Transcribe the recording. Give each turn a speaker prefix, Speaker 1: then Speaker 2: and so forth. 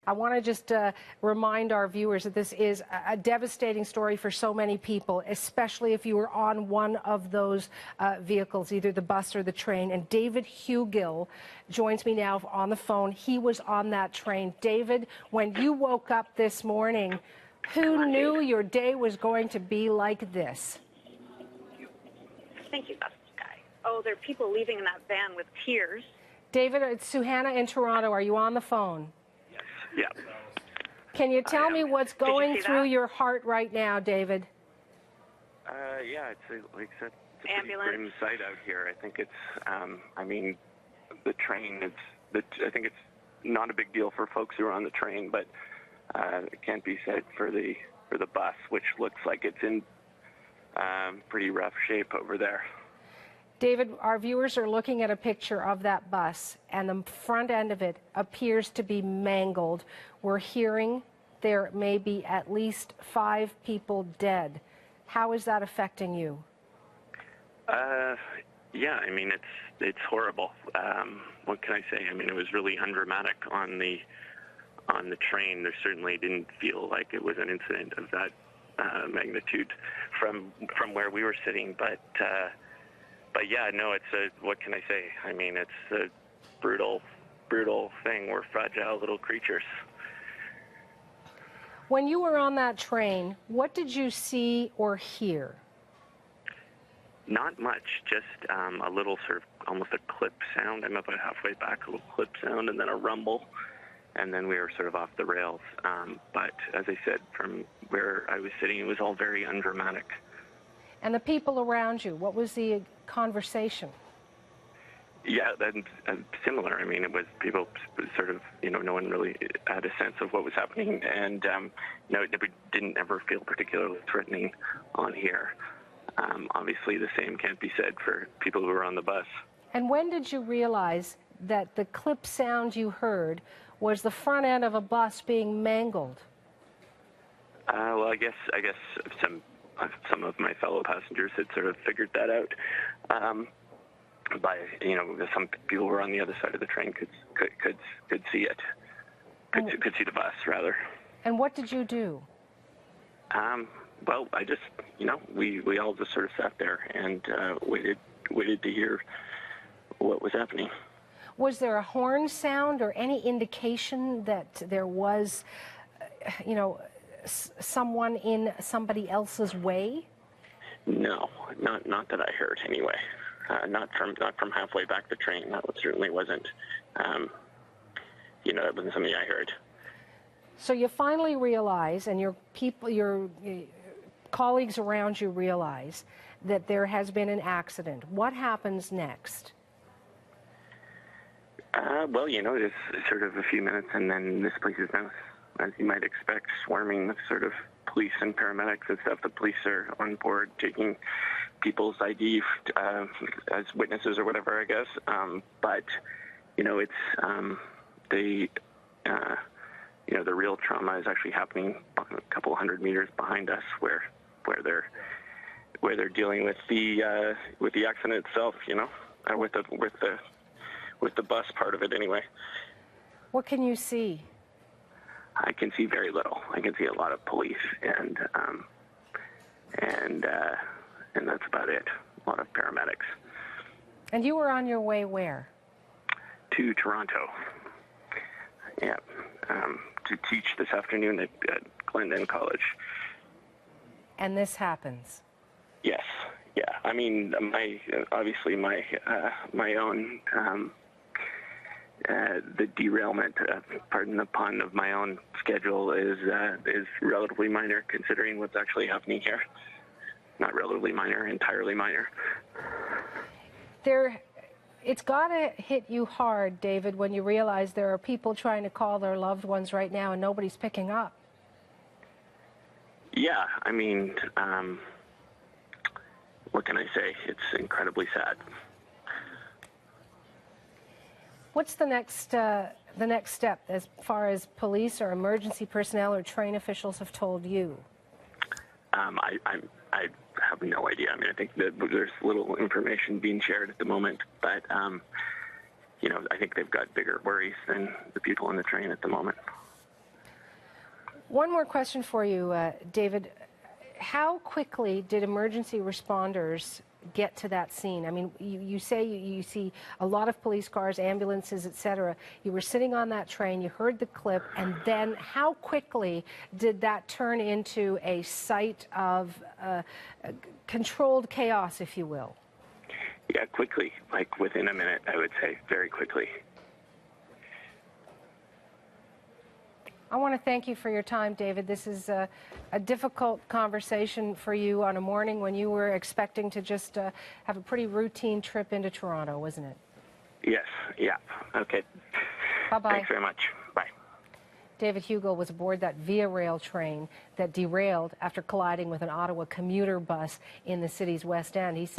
Speaker 1: I want to just remind our viewers that this is a devastating story for so many people, especially if you were on one of those vehicles, either the bus or the train. And David Hugill joins me now on the phone. He was on that train. David, when you woke up this morning, who knew your day was going to be like this?
Speaker 2: Thank you, Guy. Oh, there are people leaving in that van with tears.
Speaker 1: David, it's Suhanna in Toronto. Are you on the phone?
Speaker 3: Yeah.
Speaker 1: Can you tell me what's going through your heart right now, David?
Speaker 3: Yeah, it's like I said, it's a pretty grim sight out here. I think it's, I mean, the train is, I think it's not a big deal for folks who are on the train, but it can't be said for the bus, which looks like it's in pretty rough shape over there.
Speaker 1: David, our viewers are looking at a picture of that bus, and the front end of it appears to be mangled. We're hearing there may be at least 5 people dead. How is that affecting you?
Speaker 3: Yeah, I mean, it's horrible. What can I say? I mean, it was really undramatic on the train. There certainly didn't feel like it was an incident of that magnitude from where we were sitting, but yeah, no, it's what can I say? I mean, it's a brutal thing. We're fragile little creatures.
Speaker 1: When you were on that train, what did you see or hear?
Speaker 3: Not much, just a little sort of almost a clip sound. I'm about halfway back, a little clip sound, and then a rumble, and then we were sort of off the rails. But as I said, from where I was sitting, it was all very undramatic.
Speaker 1: And the people around you, what was the conversation?
Speaker 3: Yeah, then similar. I mean, it was people sort of, no one really had a sense of what was happening, and no, it didn't ever feel particularly threatening on here. Obviously, the same can't be said for people who were on the bus. And
Speaker 1: when did you realize that the clip sound you heard was the front end of a bus being mangled?
Speaker 3: Well, I guess some of my fellow passengers had sort of figured that out. By some people were on the other side of the train could see it, could see the bus rather. And
Speaker 1: what did you do?
Speaker 3: Well, I just we all just sort of sat there and waited to hear what was happening.
Speaker 1: Was there a horn sound or any indication that there was, someone in somebody else's way?
Speaker 3: No, not that I heard anyway. Not from halfway back the train. That certainly wasn't. That wasn't something I heard.
Speaker 1: So you finally realize, and your colleagues around you realize, that there has been an accident. What happens next?
Speaker 3: Well, it's sort of a few minutes, and then this place is now, as you might expect, swarming with sort of police and paramedics and stuff. The police are on board taking people's ID as witnesses or whatever, I guess. But it's the real trauma is actually happening a couple hundred meters behind us, where they're dealing with the accident itself. With the bus part of it anyway.
Speaker 1: What can you see?
Speaker 3: I can see very little. I can see a lot of police and that's about it. A lot of paramedics.
Speaker 1: And you were on your way where?
Speaker 3: To Toronto. Yeah, to teach this afternoon at Glendon College.
Speaker 1: And this happens?
Speaker 3: Yes. Yeah. I mean, obviously my own the derailment, pardon the pun, of my own schedule is relatively minor considering what's actually happening here. Not relatively minor, entirely minor.
Speaker 1: It's got to hit you hard, David, when you realize there are people trying to call their loved ones right now and nobody's picking up.
Speaker 3: Yeah, I mean, what can I say? It's incredibly sad.
Speaker 1: What's the next step as far as police or emergency personnel or train officials have told you?
Speaker 3: I have no idea. I mean, I think that there's little information being shared at the moment, but I think they've got bigger worries than the people on the train at the moment.
Speaker 1: One more question for you, David. How quickly did emergency responders get to that scene? I mean, you say you see a lot of police cars, ambulances, etc. You were sitting on that train, you heard the clip, and then how quickly did that turn into a site of controlled chaos, if you will?
Speaker 3: Yeah, quickly, like within a minute, I would say, very quickly.
Speaker 1: I want to thank you for your time, David. This is a difficult conversation for you on a morning when you were expecting to just have a pretty routine trip into Toronto, wasn't it?
Speaker 3: Yes, yeah. Okay.
Speaker 1: Bye-bye.
Speaker 3: Thanks very much. Bye.
Speaker 1: David Hugel was aboard that Via Rail train that derailed after colliding with an Ottawa commuter bus in the city's West End. He's